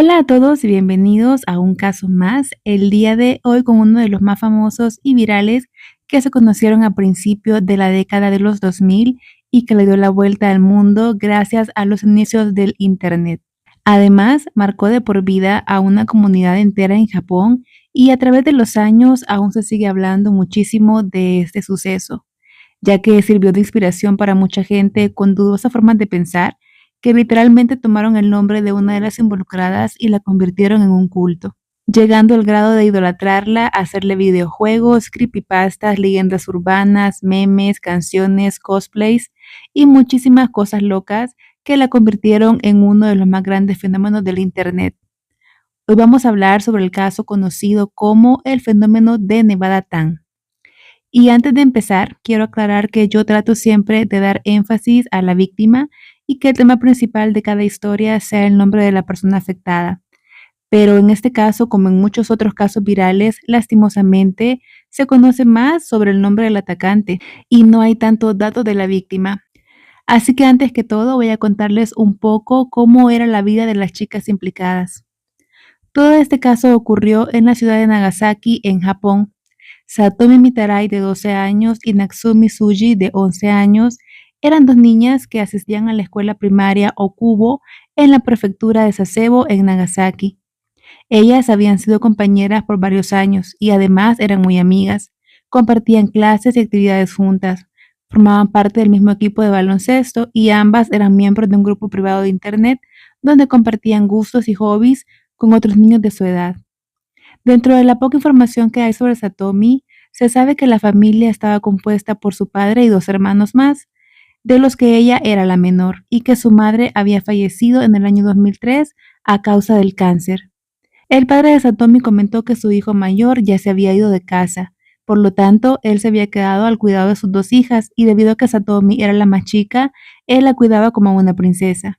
Hola a todos y bienvenidos a un caso más. El día de hoy con uno de los más famosos y virales que se conocieron a principios de la década de los 2000 y que le dio la vuelta al mundo gracias a los inicios del Internet. Además, marcó de por vida a una comunidad entera en Japón y a través de los años aún se sigue hablando muchísimo de este suceso, ya que sirvió de inspiración para mucha gente con dudosas formas de pensar, que literalmente tomaron el nombre de una de las involucradas y la convirtieron en un culto, llegando al grado de idolatrarla, hacerle videojuegos, creepypastas, leyendas urbanas, memes, canciones, cosplays y muchísimas cosas locas que la convirtieron en uno de los más grandes fenómenos del Internet. Hoy vamos a hablar sobre el caso conocido como el fenómeno de Nevada Tan. Y antes de empezar, quiero aclarar que yo trato siempre de dar énfasis a la víctima y que el tema principal de cada historia sea el nombre de la persona afectada. Pero en este caso, como en muchos otros casos virales, lastimosamente se conoce más sobre el nombre del atacante y no hay tantos datos de la víctima. Así que antes que todo voy a contarles un poco cómo era la vida de las chicas implicadas. Todo este caso ocurrió en la ciudad de Nagasaki, en Japón. Satomi Mitarai, de 12 años, y Natsumi Tsuji, de 11 años, eran dos niñas que asistían a la escuela primaria Okubo en la prefectura de Sasebo, en Nagasaki. Ellas habían sido compañeras por varios años y además eran muy amigas. Compartían clases y actividades juntas. Formaban parte del mismo equipo de baloncesto y ambas eran miembros de un grupo privado de internet donde compartían gustos y hobbies con otros niños de su edad. Dentro de la poca información que hay sobre Satomi, se sabe que la familia estaba compuesta por su padre y dos hermanos más, de los que ella era la menor, y que su madre había fallecido en el año 2003 a causa del cáncer. El padre de Satomi comentó que su hijo mayor ya se había ido de casa, por lo tanto, él se había quedado al cuidado de sus dos hijas y debido a que Satomi era la más chica, él la cuidaba como una princesa.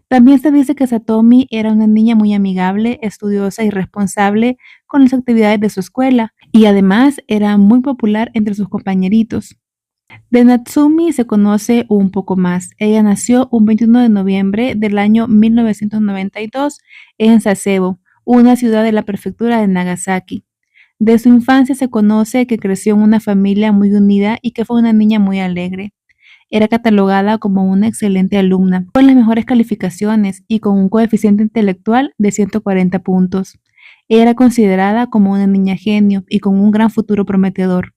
También se dice que Satomi era una niña muy amigable, estudiosa y responsable con las actividades de su escuela, y además era muy popular entre sus compañeritos. De Natsumi se conoce un poco más. Ella nació un 21 de noviembre del año 1992 en Sasebo, una ciudad de la prefectura de Nagasaki. De su infancia se conoce que creció en una familia muy unida y que fue una niña muy alegre. Era catalogada como una excelente alumna, con las mejores calificaciones y con un coeficiente intelectual de 140 puntos. Era considerada como una niña genio y con un gran futuro prometedor.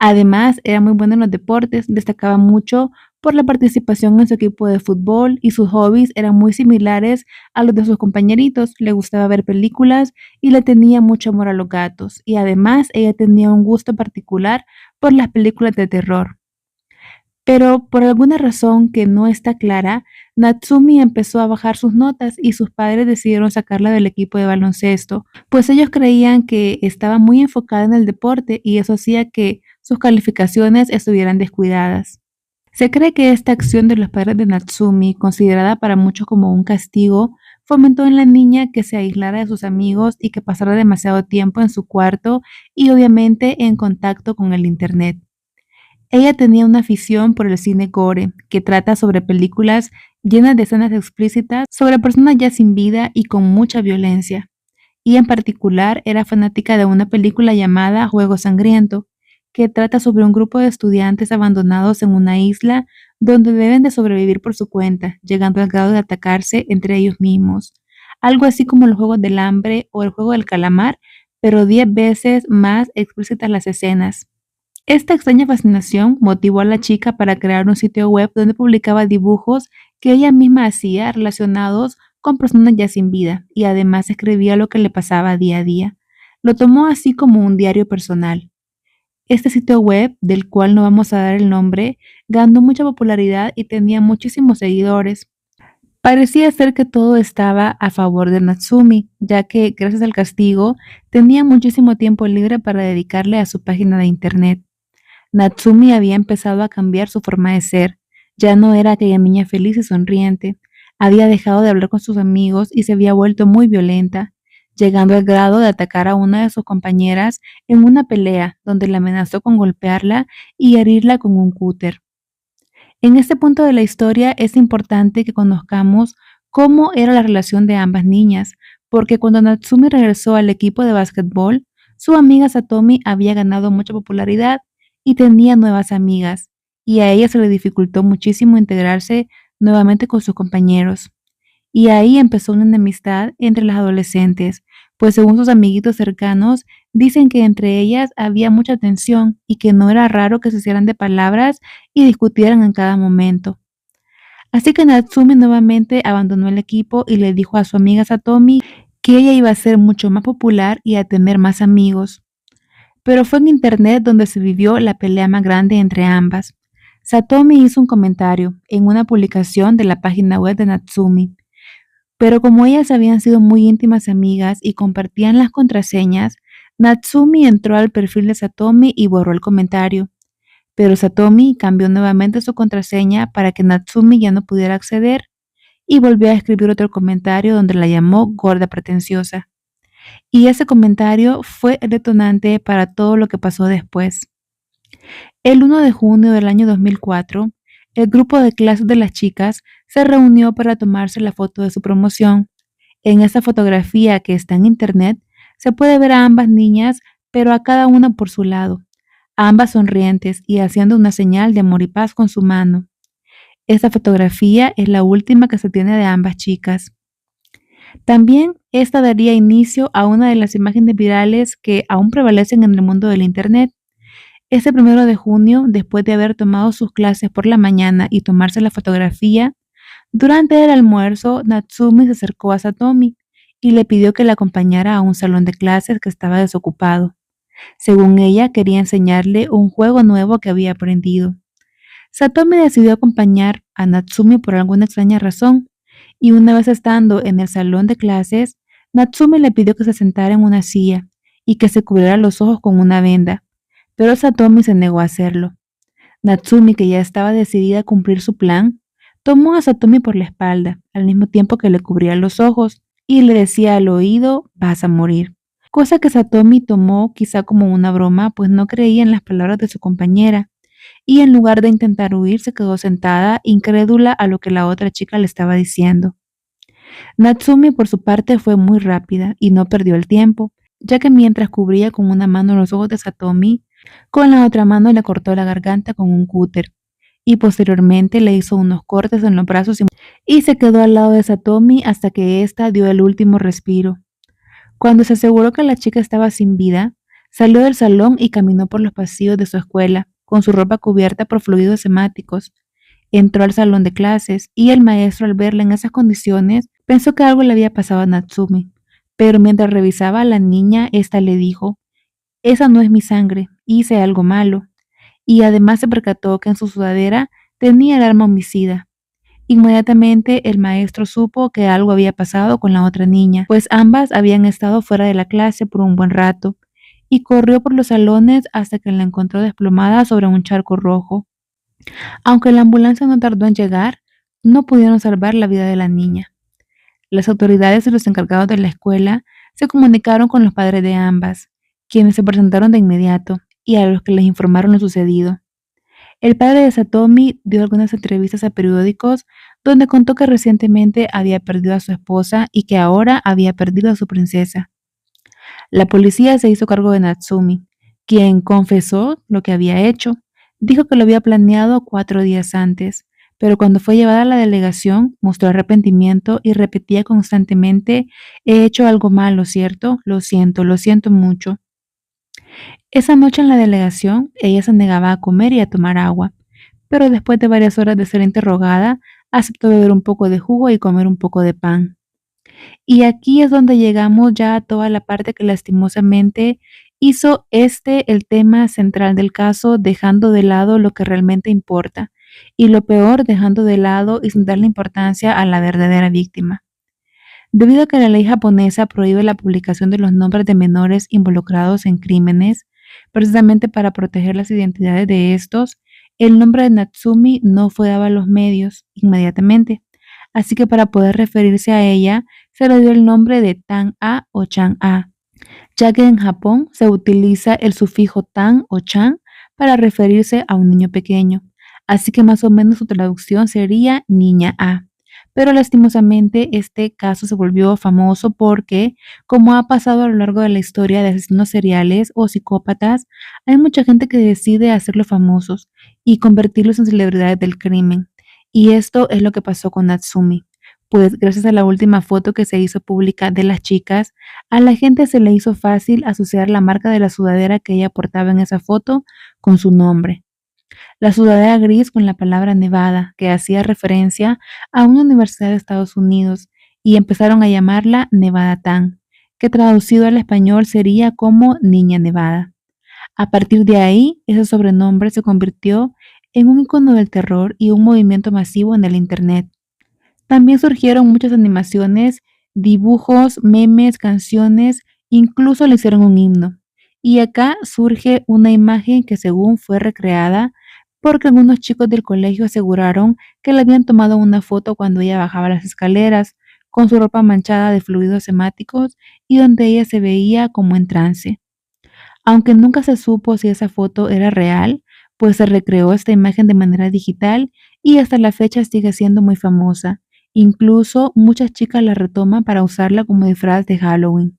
Además, era muy buena en los deportes, destacaba mucho por la participación en su equipo de fútbol y sus hobbies eran muy similares a los de sus compañeritos. Le gustaba ver películas y le tenía mucho amor a los gatos. Y además, ella tenía un gusto particular por las películas de terror. Pero por alguna razón que no está clara, Natsumi empezó a bajar sus notas y sus padres decidieron sacarla del equipo de baloncesto, pues ellos creían que estaba muy enfocada en el deporte y eso hacía que sus calificaciones estuvieran descuidadas. Se cree que esta acción de los padres de Natsumi, considerada para muchos como un castigo, fomentó en la niña que se aislara de sus amigos y que pasara demasiado tiempo en su cuarto y obviamente en contacto con el internet. Ella tenía una afición por el cine gore, que trata sobre películas llenas de escenas explícitas sobre personas ya sin vida y con mucha violencia. Y en particular era fanática de una película llamada Juego Sangriento, que trata sobre un grupo de estudiantes abandonados en una isla donde deben de sobrevivir por su cuenta, llegando al grado de atacarse entre ellos mismos. Algo así como los Juegos del Hambre o el Juego del Calamar, pero 10 veces más explícitas las escenas. Esta extraña fascinación motivó a la chica para crear un sitio web donde publicaba dibujos que ella misma hacía relacionados con personas ya sin vida y además escribía lo que le pasaba día a día. Lo tomó así como un diario personal. Este sitio web, del cual no vamos a dar el nombre, ganó mucha popularidad y tenía muchísimos seguidores. Parecía ser que todo estaba a favor de Natsumi, ya que gracias al castigo tenía muchísimo tiempo libre para dedicarle a su página de internet. Natsumi había empezado a cambiar su forma de ser. Ya no era aquella niña feliz y sonriente. Había dejado de hablar con sus amigos y se había vuelto muy violenta, llegando al grado de atacar a una de sus compañeras en una pelea donde la amenazó con golpearla y herirla con un cúter. En este punto de la historia es importante que conozcamos cómo era la relación de ambas niñas, porque cuando Natsumi regresó al equipo de básquetbol, su amiga Satomi había ganado mucha popularidad y tenía nuevas amigas, y a ella se le dificultó muchísimo integrarse nuevamente con sus compañeros. Y ahí empezó una enemistad entre las adolescentes, pues según sus amiguitos cercanos, dicen que entre ellas había mucha tensión y que no era raro que se hicieran de palabras y discutieran en cada momento. Así que Natsumi nuevamente abandonó el equipo y le dijo a su amiga Satomi que ella iba a ser mucho más popular y a tener más amigos. Pero fue en internet donde se vivió la pelea más grande entre ambas. Satomi hizo un comentario en una publicación de la página web de Natsumi, pero como ellas habían sido muy íntimas amigas y compartían las contraseñas, Natsumi entró al perfil de Satomi y borró el comentario. Pero Satomi cambió nuevamente su contraseña para que Natsumi ya no pudiera acceder y volvió a escribir otro comentario donde la llamó gorda pretenciosa. Y ese comentario fue el detonante para todo lo que pasó después. El 1 de junio del año 2004, el grupo de clases de las chicas se reunió para tomarse la foto de su promoción. En esta fotografía que está en internet, se puede ver a ambas niñas, pero a cada una por su lado, ambas sonrientes y haciendo una señal de amor y paz con su mano. Esta fotografía es la última que se tiene de ambas chicas. También esta daría inicio a una de las imágenes virales que aún prevalecen en el mundo del internet. Ese 1 de junio, después de haber tomado sus clases por la mañana y tomarse la fotografía, durante el almuerzo, Natsumi se acercó a Satomi y le pidió que la acompañara a un salón de clases que estaba desocupado. Según ella, quería enseñarle un juego nuevo que había aprendido. Satomi decidió acompañar a Natsumi por alguna extraña razón, y una vez estando en el salón de clases, Natsumi le pidió que se sentara en una silla y que se cubriera los ojos con una venda, pero Satomi se negó a hacerlo. Natsumi, que ya estaba decidida a cumplir su plan, tomó a Satomi por la espalda, al mismo tiempo que le cubría los ojos, y le decía al oído, vas a morir. Cosa que Satomi tomó quizá como una broma, pues no creía en las palabras de su compañera, y en lugar de intentar huir se quedó sentada, incrédula a lo que la otra chica le estaba diciendo. Natsumi por su parte fue muy rápida y no perdió el tiempo, ya que mientras cubría con una mano los ojos de Satomi, con la otra mano le cortó la garganta con un cúter y posteriormente le hizo unos cortes en los brazos y se quedó al lado de Satomi hasta que ésta dio el último respiro. Cuando se aseguró que la chica estaba sin vida, salió del salón y caminó por los pasillos de su escuela, con su ropa cubierta por fluidos hemáticos. Entró al salón de clases y el maestro, al verla en esas condiciones, pensó que algo le había pasado a Natsumi. Pero mientras revisaba a la niña, ésta le dijo, esa no es mi sangre, hice algo malo. Y además se percató que en su sudadera tenía el arma homicida. Inmediatamente el maestro supo que algo había pasado con la otra niña, pues ambas habían estado fuera de la clase por un buen rato, y corrió por los salones hasta que la encontró desplomada sobre un charco rojo. Aunque la ambulancia no tardó en llegar, no pudieron salvar la vida de la niña. Las autoridades y los encargados de la escuela se comunicaron con los padres de ambas, quienes se presentaron de inmediato y a los que les informaron lo sucedido. El padre de Satomi dio algunas entrevistas a periódicos donde contó que recientemente había perdido a su esposa y que ahora había perdido a su princesa. La policía se hizo cargo de Natsumi, quien confesó lo que había hecho. Dijo que lo había planeado 4 días antes, pero cuando fue llevada a la delegación mostró arrepentimiento y repetía constantemente, he hecho algo malo, ¿cierto? Lo siento mucho. Esa noche en la delegación, ella se negaba a comer y a tomar agua, pero después de varias horas de ser interrogada, aceptó beber un poco de jugo y comer un poco de pan. Y aquí es donde llegamos ya a toda la parte que lastimosamente hizo el tema central del caso, dejando de lado lo que realmente importa, y lo peor, dejando de lado y sin darle importancia a la verdadera víctima. Debido a que la ley japonesa prohíbe la publicación de los nombres de menores involucrados en crímenes, precisamente para proteger las identidades de estos, el nombre de Natsumi no fue dado a los medios inmediatamente, así que para poder referirse a ella se le dio el nombre de Tan-a o Chan-a, ya que en Japón se utiliza el sufijo tan o chan para referirse a un niño pequeño, así que más o menos su traducción sería niña A. Pero lastimosamente este caso se volvió famoso porque, como ha pasado a lo largo de la historia de asesinos seriales o psicópatas, hay mucha gente que decide hacerlos famosos y convertirlos en celebridades del crimen. Y esto es lo que pasó con Natsumi. Pues gracias a la última foto que se hizo pública de las chicas, a la gente se le hizo fácil asociar la marca de la sudadera que ella portaba en esa foto con su nombre. La sudadera gris con la palabra Nevada, que hacía referencia a una universidad de Estados Unidos, y empezaron a llamarla Nevada Tan, que traducido al español sería como Niña Nevada. A partir de ahí, ese sobrenombre se convirtió en un icono del terror y un movimiento masivo en el Internet. También surgieron muchas animaciones, dibujos, memes, canciones, incluso le hicieron un himno. Y acá surge una imagen que según fue recreada porque algunos chicos del colegio aseguraron que le habían tomado una foto cuando ella bajaba las escaleras con su ropa manchada de fluidos hemáticos y donde ella se veía como en trance. Aunque nunca se supo si esa foto era real, pues se recreó esta imagen de manera digital y hasta la fecha sigue siendo muy famosa. Incluso muchas chicas la retoman para usarla como disfraz de Halloween.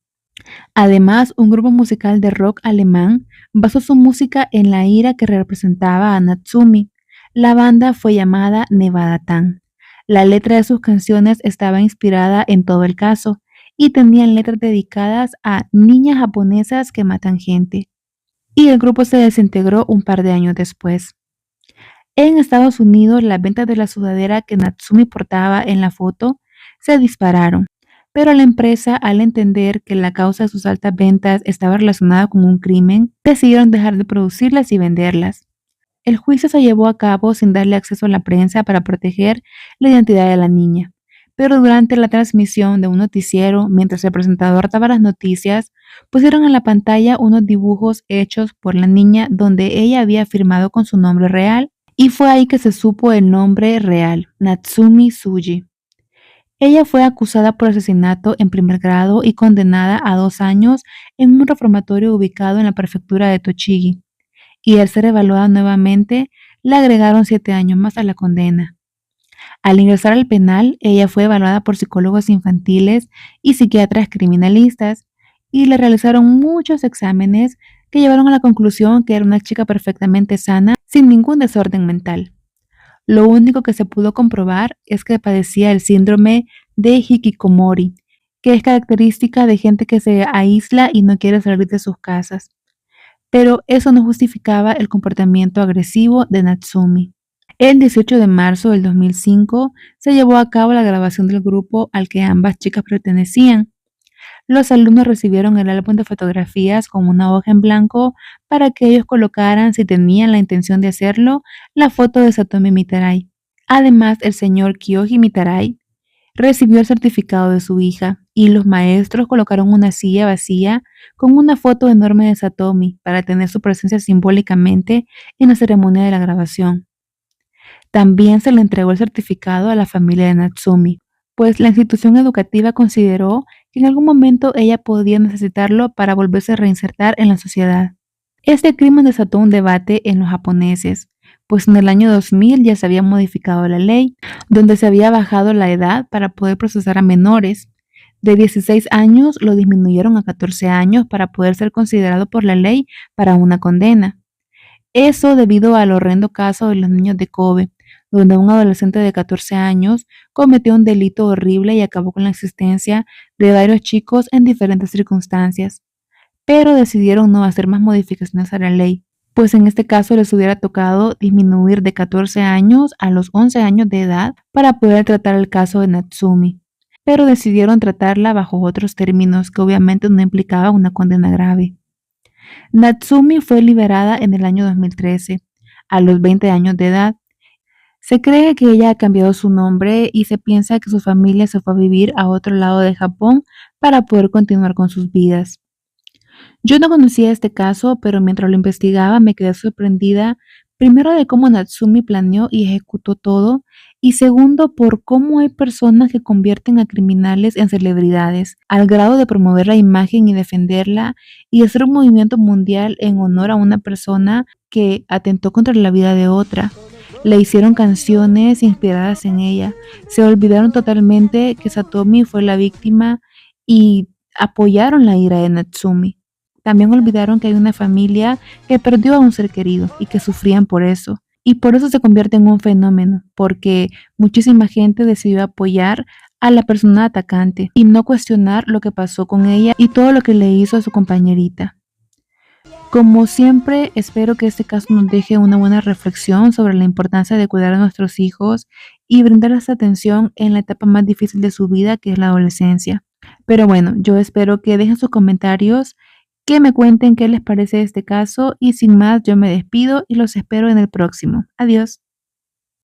Además, un grupo musical de rock alemán basó su música en la ira que representaba a Natsumi. La banda fue llamada Nevada Tan. La letra de sus canciones estaba inspirada en todo el caso y tenían letras dedicadas a niñas japonesas que matan gente. Y el grupo se desintegró un par de años después. En Estados Unidos, las ventas de la sudadera que Natsumi portaba en la foto se dispararon, pero la empresa, al entender que la causa de sus altas ventas estaba relacionada con un crimen, decidieron dejar de producirlas y venderlas. El juicio se llevó a cabo sin darle acceso a la prensa para proteger la identidad de la niña. Pero durante la transmisión de un noticiero, mientras el presentador daba las noticias, pusieron en la pantalla unos dibujos hechos por la niña donde ella había firmado con su nombre real, y fue ahí que se supo el nombre real, Natsumi Tsuji. Ella fue acusada por asesinato en primer grado y condenada a 2 años en un reformatorio ubicado en la prefectura de Tochigi, y al ser evaluada nuevamente, le agregaron 7 años más a la condena. Al ingresar al penal, ella fue evaluada por psicólogos infantiles y psiquiatras criminalistas y le realizaron muchos exámenes que llevaron a la conclusión que era una chica perfectamente sana, sin ningún desorden mental. Lo único que se pudo comprobar es que padecía el síndrome de hikikomori, que es característica de gente que se aísla y no quiere salir de sus casas. Pero eso no justificaba el comportamiento agresivo de Natsumi. El 18 de marzo del 2005 se llevó a cabo la grabación del grupo al que ambas chicas pertenecían. Los alumnos recibieron el álbum de fotografías con una hoja en blanco para que ellos colocaran, si tenían la intención de hacerlo, la foto de Satomi Mitarai. Además, el señor Kyoji Mitarai recibió el certificado de su hija y los maestros colocaron una silla vacía con una foto enorme de Satomi para tener su presencia simbólicamente en la ceremonia de la grabación. También se le entregó el certificado a la familia de Natsumi, pues la institución educativa consideró que en algún momento ella podía necesitarlo para volverse a reinsertar en la sociedad. Este crimen desató un debate en los japoneses, pues en el año 2000 ya se había modificado la ley, donde se había bajado la edad para poder procesar a menores. De 16 años lo disminuyeron a 14 años para poder ser considerado por la ley para una condena. Eso debido al horrendo caso de los niños de Kobe, donde un adolescente de 14 años cometió un delito horrible y acabó con la existencia de varios chicos en diferentes circunstancias. Pero decidieron no hacer más modificaciones a la ley, pues en este caso les hubiera tocado disminuir de 14 años a los 11 años de edad para poder tratar el caso de Natsumi. Pero decidieron tratarla bajo otros términos que obviamente no implicaban una condena grave. Natsumi fue liberada en el año 2013, a los 20 años de edad. Se cree que ella ha cambiado su nombre y se piensa que su familia se fue a vivir a otro lado de Japón para poder continuar con sus vidas. Yo no conocía este caso, pero mientras lo investigaba me quedé sorprendida, primero de cómo Natsumi planeó y ejecutó todo, y segundo por cómo hay personas que convierten a criminales en celebridades, al grado de promover la imagen y defenderla, y hacer un movimiento mundial en honor a una persona que atentó contra la vida de otra. Le hicieron canciones inspiradas en ella. Se olvidaron totalmente que Satomi fue la víctima y apoyaron la ira de Natsumi. También olvidaron que hay una familia que perdió a un ser querido y que sufrían por eso. Y por eso se convierte en un fenómeno, porque muchísima gente decidió apoyar a la persona atacante y no cuestionar lo que pasó con ella y todo lo que le hizo a su compañerita. Como siempre, espero que este caso nos deje una buena reflexión sobre la importancia de cuidar a nuestros hijos y brindarles atención en la etapa más difícil de su vida, que es la adolescencia. Pero bueno, yo espero que dejen sus comentarios, que me cuenten qué les parece este caso y sin más, yo me despido y los espero en el próximo. Adiós.